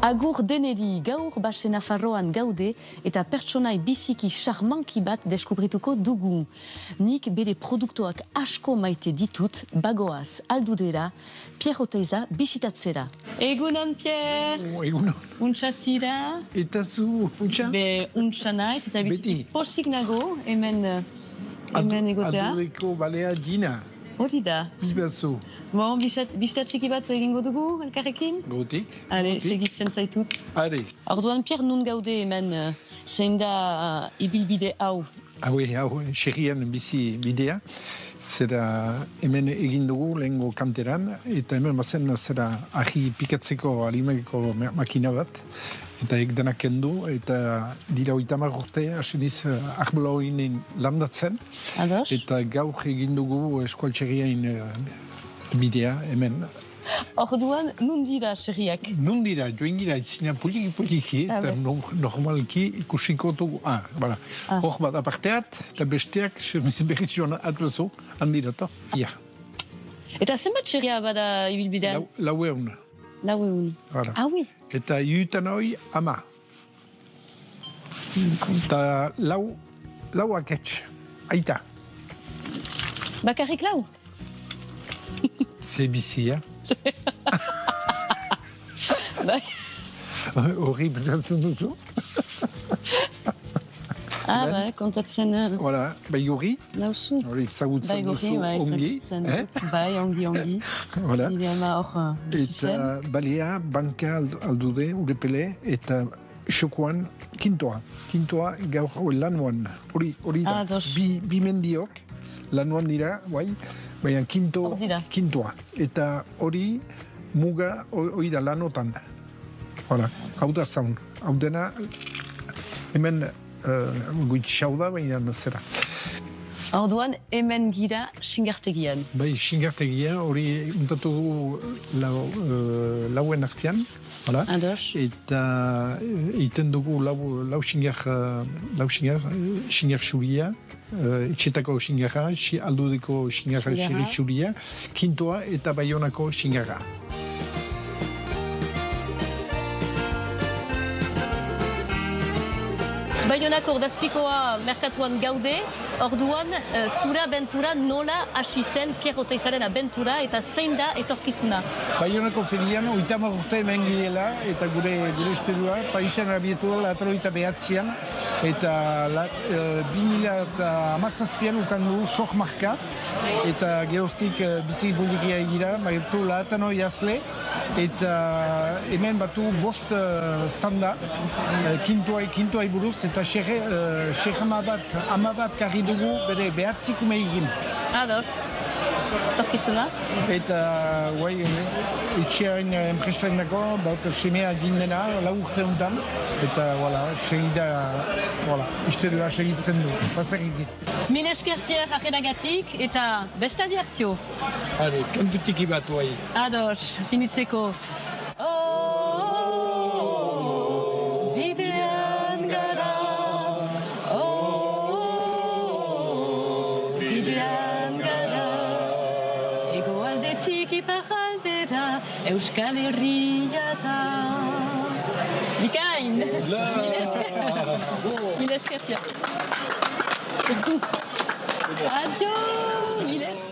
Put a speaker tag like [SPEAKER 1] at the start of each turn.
[SPEAKER 1] Agur deneri, gaur Baxe Nafarroan gaude eta pertsonai biziki charmanki bat deskubrituko dugu. Nik bere produktuak asko maite ditut, bagoaz, aldudera, Pierre Oteiza bisitatzera. Egunon, Pierre!
[SPEAKER 2] Egunon.
[SPEAKER 1] Untsa zira?
[SPEAKER 2] Eta zu, untsa?
[SPEAKER 1] Be, untsa naiz, eta biziki posik nago, hemen egotea.
[SPEAKER 2] Aldudeko balea Gina.
[SPEAKER 1] Hori da.
[SPEAKER 2] Bibazu.
[SPEAKER 1] Bon, bisita txiki bat egingo dugu, elkarrekin?
[SPEAKER 2] Gotik.
[SPEAKER 1] Ale, segitzen zaitut.
[SPEAKER 2] Are.
[SPEAKER 1] Orduan, Pierre, nun gaude hemen, zein da ibilbide hau?
[SPEAKER 2] Hau, xerrian bizi bidea. Zera hemen egin dugu lehengo kanteran, eta hemen bazen zera ahi pikatzeko alimeko makina bat, eta denak kendu, eta dira 30 urte, hasiniz arboloinen landatzen.
[SPEAKER 1] Ados?
[SPEAKER 2] Eta gaur egin dugu eskualtxerriain bidea hemen.
[SPEAKER 1] Orduan, nun dira xerriak?
[SPEAKER 2] Nun dira, joan gira, itzina poliki, eta normalki ikusiko dugu. Hor bat aparteat, eta besteak, berriz joan atlazo, handirata. Ja.
[SPEAKER 1] Eta zenbat xerria bada ibilbidean?
[SPEAKER 2] Laueun.
[SPEAKER 1] Laueun. Ah, oui.
[SPEAKER 2] Eta iutan hoi, ama. Eta lau aketx, aita.
[SPEAKER 1] Bakarrik lau?
[SPEAKER 2] Ze bizia. Horri pentsatzen duzu.
[SPEAKER 1] Kontatzen...
[SPEAKER 2] Bai horri.
[SPEAKER 1] Lauzu.
[SPEAKER 2] Horri zagutzen duzu ongi.
[SPEAKER 1] Bai, ongi. Nire ama hor bizitzen.
[SPEAKER 2] Eta balea, banka aldude, urepele, eta xokoan kintoa. Kintoa gaur lanuan. Hori da. Bi mendiok lanuan dira, bai. Baina kintoa. Eta hori muga hori da lanotan. Hau da zaun. Hau dena hemen goitxau da, baina zera.
[SPEAKER 1] Orduan hemen gira xingartegian.
[SPEAKER 2] Bai, xingartegian hori untatu lauen artean.
[SPEAKER 1] Ados.
[SPEAKER 2] Eta egiten dugu lau xingar xuria. Etxetako xingarra, aldudeko xingarra xuria, kintoa eta baionako xingarra.
[SPEAKER 1] Baionako ordazpikoa merkatuan gaude, orduan zure abentura nola hasi zen Pierre Oteizaren abentura eta zein da etorkizuna? Baionako
[SPEAKER 2] ferian, 30 urte hemen girela eta gure estudioa, Parisan abietu da latroita behatzean, eta 2017an ukan dugu sok marka, eta geostik bizi publikia egira, baitu lahatan hori azle, eta hemen batu bost standa, kintoai buruz, eta ama bat karri dugu bere behatzik ume egin.
[SPEAKER 1] Ados. Torkizuna?
[SPEAKER 2] Eta, guai, etxearen enpresaren dako, semea dindena, lau urte honetan, eta, segida, historioa segitzen du, bazarrik.
[SPEAKER 1] Mil esker Pierre ajeragatik, eta bestaldi hartio.
[SPEAKER 2] Hale, kantutiki bat, guai.
[SPEAKER 1] Ados, sinitzeko. Euskal Herria da. Bikain! Mil esker. Adio! Mil esker.